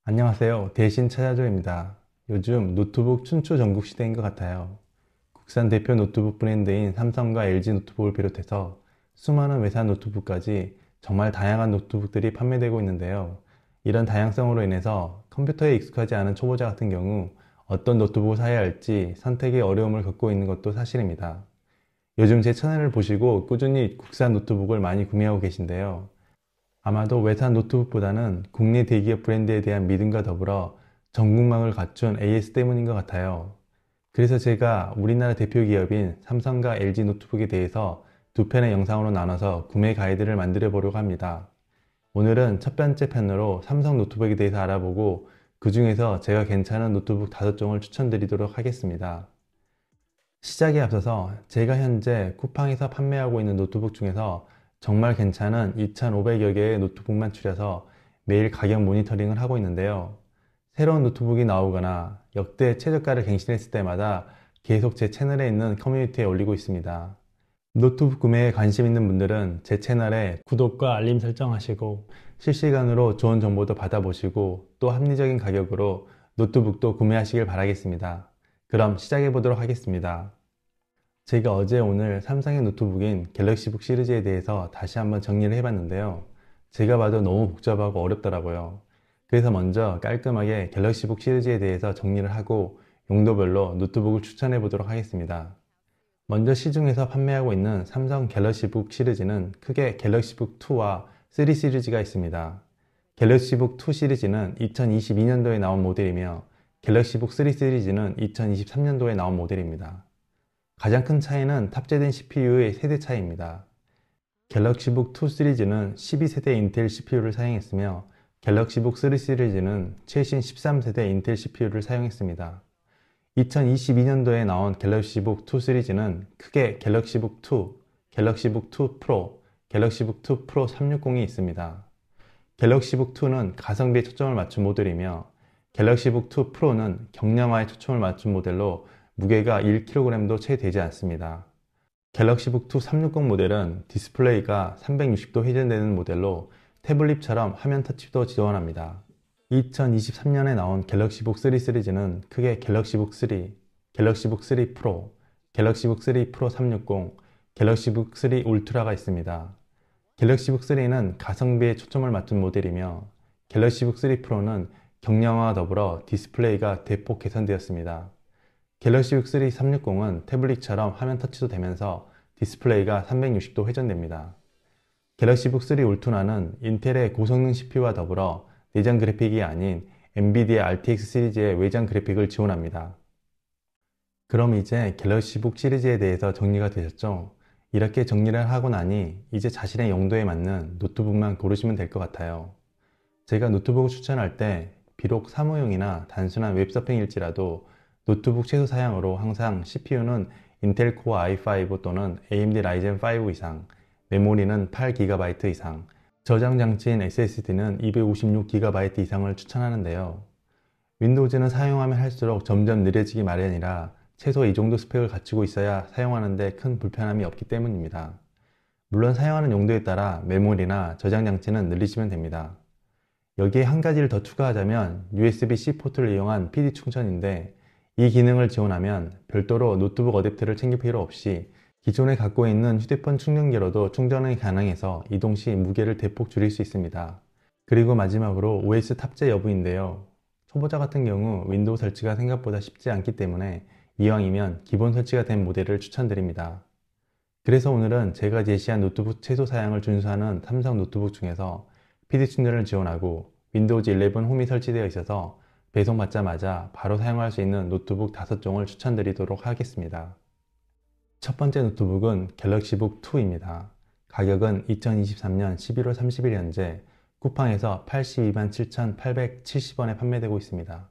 안녕하세요. 대신 찾아줘입니다. 요즘 노트북 춘추 전국 시대인 것 같아요. 국산 대표 노트북 브랜드인 삼성과 LG 노트북을 비롯해서 수많은 외산 노트북까지 정말 다양한 노트북들이 판매되고 있는데요. 이런 다양성으로 인해서 컴퓨터에 익숙하지 않은 초보자 같은 경우 어떤 노트북을 사야 할지 선택에 어려움을 겪고 있는 것도 사실입니다. 요즘 제 채널을 보시고 꾸준히 국산 노트북을 많이 구매하고 계신데요. 아마도 외산 노트북보다는 국내 대기업 브랜드에 대한 믿음과 더불어 전국망을 갖춘 AS 때문인 것 같아요. 그래서 제가 우리나라 대표 기업인 삼성과 LG 노트북에 대해서 두 편의 영상으로 나눠서 구매 가이드를 만들어 보려고 합니다. 오늘은 첫 번째 편으로 삼성 노트북에 대해서 알아보고 그 중에서 제가 괜찮은 노트북 5종을 추천드리도록 하겠습니다. 시작에 앞서서 제가 현재 쿠팡에서 판매하고 있는 노트북 중에서 정말 괜찮은 2,500여 개의 노트북만 추려서 매일 가격 모니터링을 하고 있는데요. 새로운 노트북이 나오거나 역대 최저가를 갱신했을 때마다 계속 제 채널에 있는 커뮤니티에 올리고 있습니다. 노트북 구매에 관심 있는 분들은 제 채널에 구독과 알림 설정하시고 실시간으로 좋은 정보도 받아보시고 또 합리적인 가격으로 노트북도 구매하시길 바라겠습니다. 그럼 시작해 보도록 하겠습니다. 제가 어제 오늘 삼성의 노트북인 갤럭시북 시리즈에 대해서 다시 한번 정리를 해봤는데요. 제가 봐도 너무 복잡하고 어렵더라고요. 그래서 먼저 깔끔하게 갤럭시북 시리즈에 대해서 정리를 하고 용도별로 노트북을 추천해 보도록 하겠습니다. 먼저 시중에서 판매하고 있는 삼성 갤럭시북 시리즈는 크게 갤럭시북 2와 3 시리즈가 있습니다. 갤럭시북 2 시리즈는 2022년도에 나온 모델이며 갤럭시북 3 시리즈는 2023년도에 나온 모델입니다. 가장 큰 차이는 탑재된 CPU의 세대 차이입니다. 갤럭시북 2 시리즈는 12세대 인텔 CPU를 사용했으며 갤럭시북 3 시리즈는 최신 13세대 인텔 CPU를 사용했습니다. 2022년도에 나온 갤럭시북 2 시리즈는 크게 갤럭시북 2, 갤럭시북 2 프로, 갤럭시북 2 프로 360이 있습니다. 갤럭시북 2는 가성비에 초점을 맞춘 모델이며 갤럭시북 2 프로는 경량화에 초점을 맞춘 모델로 무게가 1kg도 채 되지 않습니다. 갤럭시북 2 360 모델은 디스플레이가 360도 회전되는 모델로 태블릿처럼 화면 터치도 지원합니다. 2023년에 나온 갤럭시북 3 시리즈는 크게 갤럭시북 3, 갤럭시북 3 프로, 갤럭시북 3 프로 360, 갤럭시북 3 울트라가 있습니다. 갤럭시북 3는 가성비에 초점을 맞춘 모델이며 갤럭시북 3 프로는 경량화와 더불어 디스플레이가 대폭 개선되었습니다. 갤럭시북 3 360은 태블릿처럼 화면 터치도 되면서 디스플레이가 360도 회전됩니다. 갤럭시북 3 울트라는 인텔의 고성능 CPU와 더불어 내장 그래픽이 아닌 엔비디아 RTX 시리즈의 외장 그래픽을 지원합니다. 그럼 이제 갤럭시북 시리즈에 대해서 정리가 되셨죠? 이렇게 정리를 하고 나니 이제 자신의 용도에 맞는 노트북만 고르시면 될 것 같아요. 제가 노트북을 추천할 때 비록 사무용이나 단순한 웹서핑일지라도 노트북 최소 사양으로 항상 CPU는 인텔 코어 i5 또는 AMD 라이젠 5 이상, 메모리는 8GB 이상, 저장 장치인 SSD는 256GB 이상을 추천하는데요. 윈도우즈는 사용하면 할수록 점점 느려지기 마련이라 최소 이 정도 스펙을 갖추고 있어야 사용하는데 큰 불편함이 없기 때문입니다. 물론 사용하는 용도에 따라 메모리나 저장 장치는 늘리시면 됩니다. 여기에 한 가지를 더 추가하자면 USB-C 포트를 이용한 PD 충전인데 이 기능을 지원하면 별도로 노트북 어댑터를 챙길 필요 없이 기존에 갖고 있는 휴대폰 충전기로도 충전이 가능해서 이동 시 무게를 대폭 줄일 수 있습니다. 그리고 마지막으로 OS 탑재 여부인데요. 초보자 같은 경우 윈도우 설치가 생각보다 쉽지 않기 때문에 이왕이면 기본 설치가 된 모델을 추천드립니다. 그래서 오늘은 제가 제시한 노트북 최소 사양을 준수하는 삼성 노트북 중에서 PD 충전을 지원하고 윈도우즈 11 홈이 설치되어 있어서 배송받자마자 바로 사용할 수 있는 노트북 5종을 추천드리도록 하겠습니다. 첫 번째 노트북은 갤럭시북 2입니다. 가격은 2023년 11월 30일 현재 쿠팡에서 82만 7,870원에 판매되고 있습니다.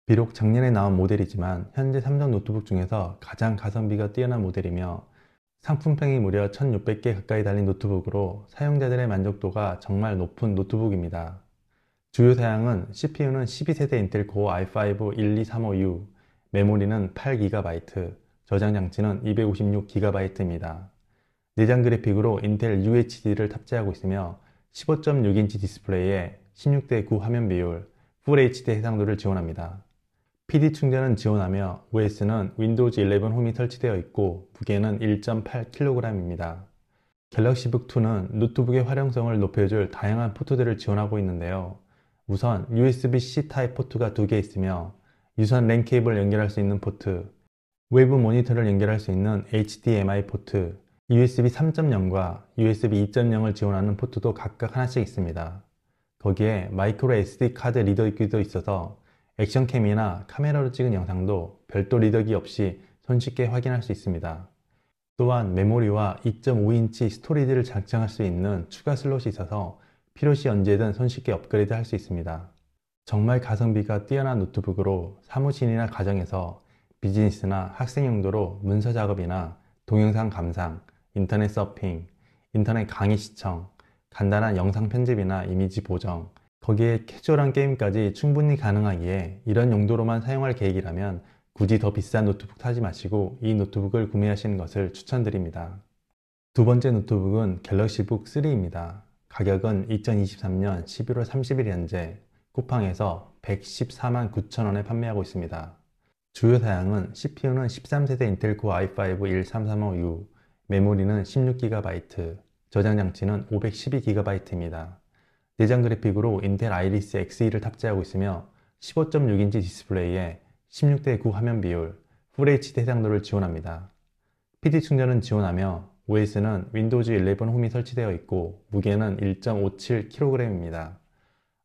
비록 작년에 나온 모델이지만 현재 삼성 노트북 중에서 가장 가성비가 뛰어난 모델이며 상품평이 무려 1600개 가까이 달린 노트북으로 사용자들의 만족도가 정말 높은 노트북입니다. 주요 사양은 CPU는 12세대 인텔 코어 i5 12355U, 메모리는 8GB, 저장 장치는 256GB입니다. 내장 그래픽으로 인텔 UHD를 탑재하고 있으며 15.6인치 디스플레이에 16:9 화면 비율, 풀 HD 해상도를 지원합니다. PD 충전은 지원하며 OS는 윈도우즈 11 홈이 설치되어 있고 무게는 1.8kg입니다. 갤럭시북2는 노트북의 활용성을 높여줄 다양한 포트들을 지원하고 있는데요. 우선 USB-C 타입 포트가 2개 있으며 유선 랜 케이블을 연결할 수 있는 포트, 외부 모니터를 연결할 수 있는 HDMI 포트, USB 3.0과 USB 2.0을 지원하는 포트도 각각 하나씩 있습니다. 거기에 마이크로 SD 카드 리더기도 있어서 액션캠이나 카메라로 찍은 영상도 별도 리더기 없이 손쉽게 확인할 수 있습니다. 또한 메모리와 2.5인치 스토리지를 장착할 수 있는 추가 슬롯이 있어서 필요시 언제든 손쉽게 업그레이드 할 수 있습니다. 정말 가성비가 뛰어난 노트북으로 사무실이나 가정에서 비즈니스나 학생 용도로 문서 작업이나 동영상 감상, 인터넷 서핑, 인터넷 강의 시청, 간단한 영상 편집이나 이미지 보정, 거기에 캐주얼한 게임까지 충분히 가능하기에 이런 용도로만 사용할 계획이라면 굳이 더 비싼 노트북 사지 마시고 이 노트북을 구매하시는 것을 추천드립니다. 두 번째 노트북은 갤럭시북 3입니다. 가격은 2023년 11월 30일 현재 쿠팡에서 114만 9천원에 판매하고 있습니다. 주요 사양은 CPU는 13세대 인텔 코어 i5 13355U, 메모리는 16GB, 저장 장치는 512GB입니다. 내장 그래픽으로 인텔 아이리스 Xe를 탑재하고 있으며 15.6인치 디스플레이에 16:9 화면 비율, 풀 HD 해상도를 지원합니다. PD 충전은 지원하며 OS는 윈도우즈 11 홈이 설치되어 있고 무게는 1.57kg입니다.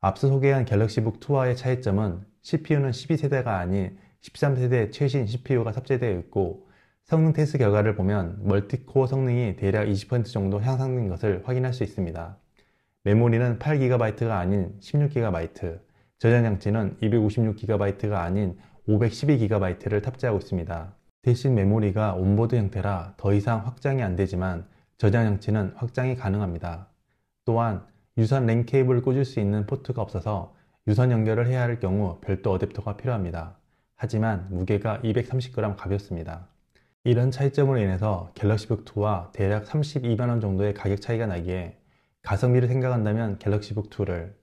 앞서 소개한 갤럭시북 2와의 차이점은 CPU는 12세대가 아닌 13세대 최신 CPU가 탑재되어 있고 성능 테스트 결과를 보면 멀티코어 성능이 대략 20% 정도 향상된 것을 확인할 수 있습니다. 메모리는 8GB가 아닌 16GB, 저장 장치는 256GB가 아닌 512GB를 탑재하고 있습니다. 대신 메모리가 온보드 형태라 더 이상 확장이 안되지만 저장 장치는 확장이 가능합니다. 또한 유선 랜 케이블을 꽂을 수 있는 포트가 없어서 유선 연결을 해야 할 경우 별도 어댑터가 필요합니다. 하지만 무게가 230g 가볍습니다. 이런 차이점으로 인해서 갤럭시북2와 대략 32만원 정도의 가격 차이가 나기에 가성비를 생각한다면 갤럭시북2를,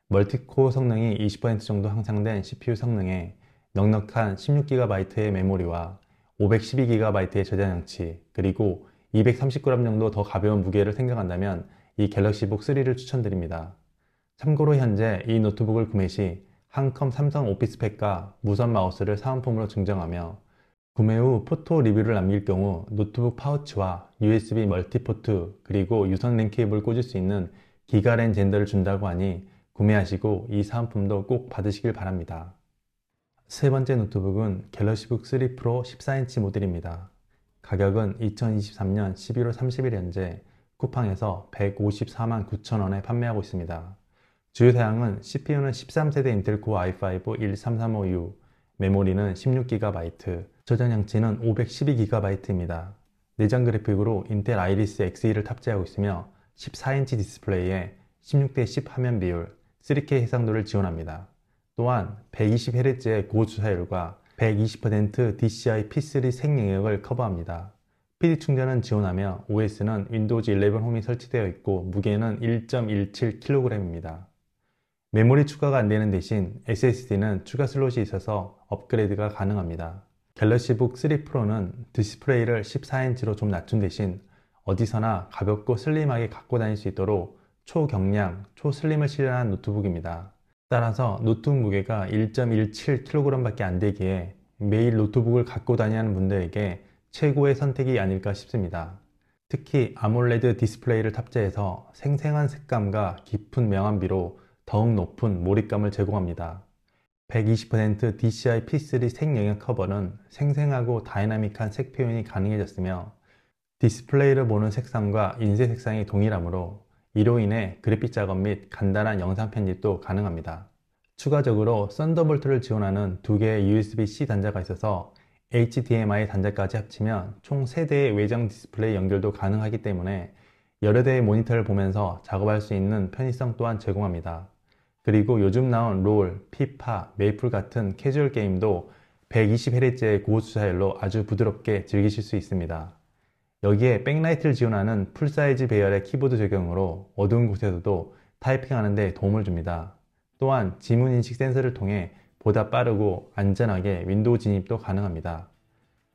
멀티코어 성능이 20% 정도 향상된 CPU 성능에 넉넉한 16GB의 메모리와 512GB의 저장 장치, 그리고 230g 정도 더 가벼운 무게를 생각한다면 이 갤럭시북 3를 추천드립니다. 참고로 현재 이 노트북을 구매 시 한컴 삼성 오피스팩과 무선 마우스를 사은품으로 증정하며 구매 후 포토 리뷰를 남길 경우 노트북 파우치와 USB 멀티포트 그리고 유선 랜 케이블을 꽂을 수 있는 기가랜 젠더를 준다고 하니 구매하시고 이 사은품도 꼭 받으시길 바랍니다. 세 번째 노트북은 갤럭시북 3 프로 14인치 모델입니다. 가격은 2023년 11월 30일 현재 쿠팡에서 154만 9천원에 판매하고 있습니다. 주요 사양은 CPU는 13세대 인텔 코어 i5 13355U, 메모리는 16GB, 저장 장치는 512GB입니다. 내장 그래픽으로 인텔 아이리스 Xe를 탑재하고 있으며 14인치 디스플레이에 16:10 화면 비율, 3K 해상도를 지원합니다. 또한 120Hz의 고주사율과 120% DCI P3 생영역을 커버합니다. PD 충전은 지원하며 OS는 윈도우즈 11 홈이 설치되어 있고 무게는 1.17kg입니다. 메모리 추가가 안되는 대신 SSD는 추가 슬롯이 있어서 업그레이드가 가능합니다. 갤럭시북 3 프로는 디스플레이를 14인치로 좀 낮춘 대신 어디서나 가볍고 슬림하게 갖고 다닐 수 있도록 초경량, 초슬림을 실현한 노트북입니다. 따라서 노트북 무게가 1.17kg 밖에 안 되기에 매일 노트북을 갖고 다니는 분들에게 최고의 선택이 아닐까 싶습니다. 특히 아몰레드 디스플레이를 탑재해서 생생한 색감과 깊은 명암비로 더욱 높은 몰입감을 제공합니다. 120% DCI P3 생영역 커버는 생생하고 다이나믹한 색 표현이 가능해졌으며 디스플레이를 보는 색상과 인쇄 색상이 동일하므로 이로 인해 그래픽 작업 및 간단한 영상 편집도 가능합니다. 추가적으로 썬더볼트를 지원하는 2개의 USB-C 단자가 있어서 HDMI 단자까지 합치면 총 3대의 외장 디스플레이 연결도 가능하기 때문에 여러 대의 모니터를 보면서 작업할 수 있는 편의성 또한 제공합니다. 그리고 요즘 나온 롤, 피파, 메이플 같은 캐주얼 게임도 120Hz의 고주사율로 아주 부드럽게 즐기실 수 있습니다. 여기에 백라이트를 지원하는 풀사이즈 배열의 키보드 적용으로 어두운 곳에서도 타이핑하는 데 도움을 줍니다. 또한 지문인식 센서를 통해 보다 빠르고 안전하게 윈도우 진입도 가능합니다.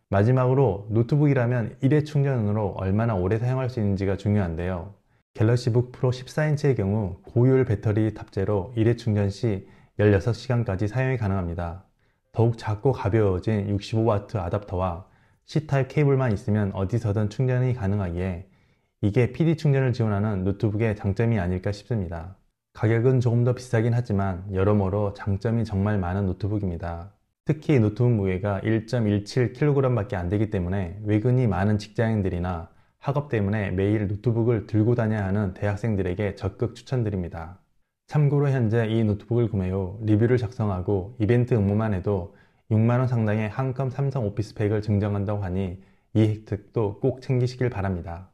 마지막으로 노트북이라면 일회 충전으로 얼마나 오래 사용할 수 있는지가 중요한데요. 갤럭시북 프로 14인치의 경우 고효율 배터리 탑재로 일회 충전 시 16시간까지 사용이 가능합니다. 더욱 작고 가벼워진 65W 아답터와 C타입 케이블만 있으면 어디서든 충전이 가능하기에 이게 PD 충전을 지원하는 노트북의 장점이 아닐까 싶습니다. 가격은 조금 더 비싸긴 하지만 여러모로 장점이 정말 많은 노트북입니다. 특히 노트북 무게가 1.17kg 밖에 안 되기 때문에 외근이 많은 직장인들이나 학업 때문에 매일 노트북을 들고 다녀야 하는 대학생들에게 적극 추천드립니다. 참고로 현재 이 노트북을 구매 후 리뷰를 작성하고 이벤트 응모만 해도 6만원 상당의 한컴 삼성 오피스팩을 증정한다고 하니 이 혜택도 꼭 챙기시길 바랍니다.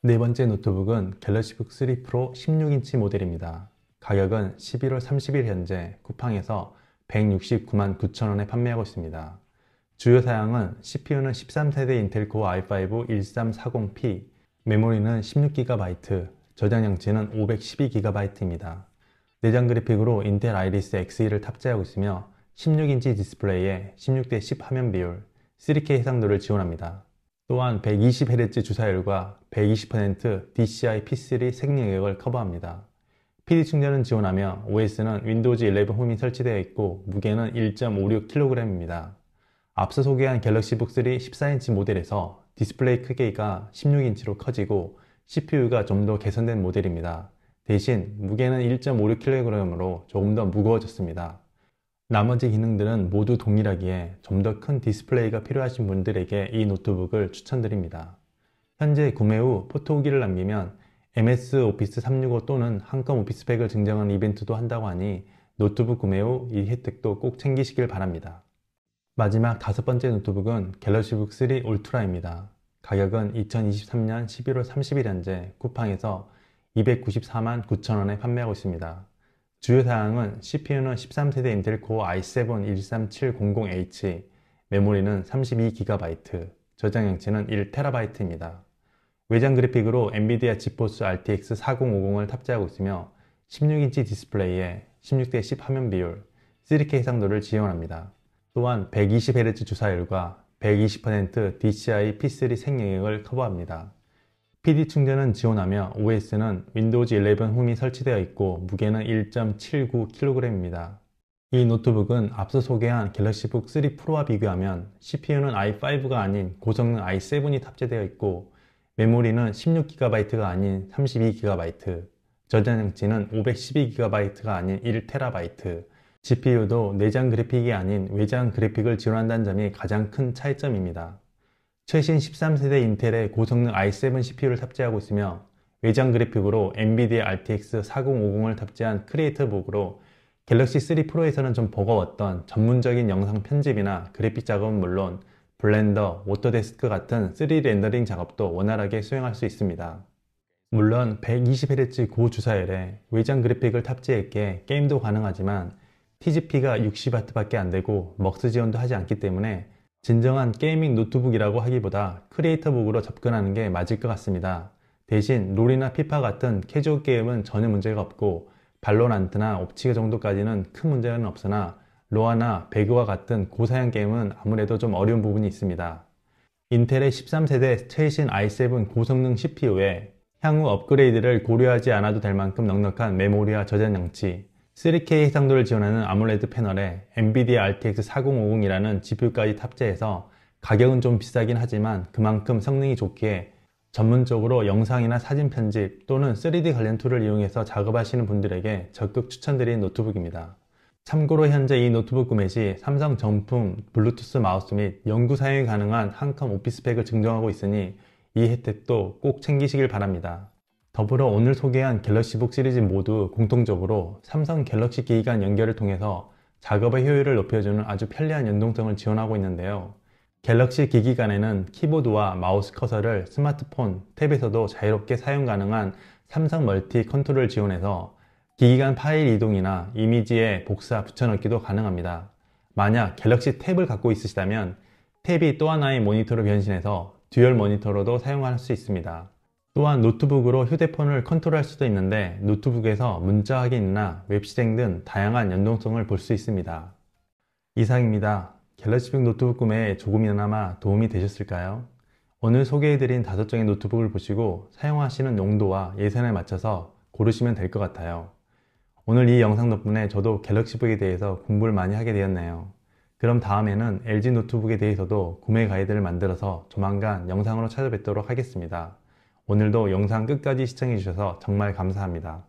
네 번째 노트북은 갤럭시북 3 프로 16인치 모델입니다. 가격은 11월 30일 현재 쿠팡에서 169만 9천원에 판매하고 있습니다. 주요 사양은 CPU는 13세대 인텔 코어 i5 1340P, 메모리는 16GB, 저장량치는 512GB입니다. 내장 그래픽으로 인텔 아이리스 Xe 를 탑재하고 있으며 16인치 디스플레이에 16:10 화면 비율, 3K 해상도를 지원합니다. 또한 120Hz 주사율과 120% DCI-P3 생리역을 커버합니다. PD 충전은 지원하며 OS는 윈도우즈 11 홈이 설치되어 있고 무게는 1.56kg입니다. 앞서 소개한 갤럭시북 3 14인치 모델에서 디스플레이 크기가 16인치로 커지고 CPU가 좀 더 개선된 모델입니다. 대신 무게는 1.56kg으로 조금 더 무거워졌습니다. 나머지 기능들은 모두 동일하기에 좀 더 큰 디스플레이가 필요하신 분들에게 이 노트북을 추천드립니다. 현재 구매 후 포토 후기를 남기면 MS 오피스 365 또는 한컴 오피스팩을 증정하는 이벤트도 한다고 하니 노트북 구매 후 이 혜택도 꼭 챙기시길 바랍니다. 마지막 다섯 번째 노트북은 갤럭시북 3 울트라입니다. 가격은 2023년 11월 30일 현재 쿠팡에서 294만 9천원에 판매하고 있습니다. 주요 사양은 CPU는 13세대 인텔 코어 i7 13700H, 메모리는 32GB, 저장량치는 1TB입니다. 외장 그래픽으로 엔비디아 지포스 RTX 4050을 탑재하고 있으며 16인치 디스플레이에 16:10 화면 비율, 3K 해상도를 지원합니다. 또한 120Hz 주사율과 120% DCI-P3 생영역을 커버합니다. PD 충전은 지원하며 OS는 윈도우즈 11 홈이 설치되어 있고 무게는 1.79kg입니다. 이 노트북은 앞서 소개한 갤럭시북 3 프로와 비교하면 CPU는 i5가 아닌 고성능 i7이 탑재되어 있고 메모리는 16GB가 아닌 32GB, 저장량치는 512GB가 아닌 1TB, GPU도 내장 그래픽이 아닌 외장 그래픽을 지원한다는 점이 가장 큰 차이점입니다. 최신 13세대 인텔의 고성능 i7 CPU를 탑재하고 있으며 외장 그래픽으로 엔비디아 RTX 4050을 탑재한 크리에이터북으로 갤럭시 3 프로에서는 좀 버거웠던 전문적인 영상 편집이나 그래픽 작업은 물론 블렌더, 오토데스크 같은 3D 렌더링 작업도 원활하게 수행할 수 있습니다. 물론 120Hz 고주사율에 외장 그래픽을 탑재했기에 게임도 가능하지만 TGP가 60W 밖에 안되고 먹스 지원도 하지 않기 때문에 진정한 게이밍 노트북이라고 하기보다 크리에이터북으로 접근하는 게 맞을 것 같습니다. 대신 롤이나 피파 같은 캐주얼 게임은 전혀 문제가 없고 발로란트나 옵치가 정도까지는 큰 문제는 없으나 로아나 배그와 같은 고사양 게임은 아무래도 좀 어려운 부분이 있습니다. 인텔의 13세대 최신 i7 고성능 CPU에 향후 업그레이드를 고려하지 않아도 될 만큼 넉넉한 메모리와 저장량치, 3K 해상도를 지원하는 아몰레드 패널에 엔비디아 RTX 4050이라는 GPU까지 탑재해서 가격은 좀 비싸긴 하지만 그만큼 성능이 좋기에 전문적으로 영상이나 사진 편집 또는 3D 관련 툴을 이용해서 작업하시는 분들에게 적극 추천드리는 노트북입니다. 참고로 현재 이 노트북 구매 시 삼성 정품 블루투스 마우스 및 영구 사용이 가능한 한컴 오피스팩을 증정하고 있으니 이 혜택도 꼭 챙기시길 바랍니다. 더불어 오늘 소개한 갤럭시북 시리즈 모두 공통적으로 삼성 갤럭시 기기 간 연결을 통해서 작업의 효율을 높여주는 아주 편리한 연동성을 지원하고 있는데요. 갤럭시 기기 간에는 키보드와 마우스 커서를 스마트폰, 탭에서도 자유롭게 사용 가능한 삼성 멀티 컨트롤을 지원해서 기기 간 파일 이동이나 이미지에 복사, 붙여넣기도 가능합니다. 만약 갤럭시 탭을 갖고 있으시다면 탭이 또 하나의 모니터로 변신해서 듀얼 모니터로도 사용할 수 있습니다. 또한 노트북으로 휴대폰을 컨트롤할 수도 있는데 노트북에서 문자 확인이나 웹 실행 등 다양한 연동성을 볼 수 있습니다. 이상입니다. 갤럭시북 노트북 구매에 조금이나마 도움이 되셨을까요? 오늘 소개해드린 5종의 노트북을 보시고 사용하시는 용도와 예산에 맞춰서 고르시면 될 것 같아요. 오늘 이 영상 덕분에 저도 갤럭시북에 대해서 공부를 많이 하게 되었네요. 그럼 다음에는 LG 노트북에 대해서도 구매 가이드를 만들어서 조만간 영상으로 찾아뵙도록 하겠습니다. 오늘도 영상 끝까지 시청해주셔서 정말 감사합니다.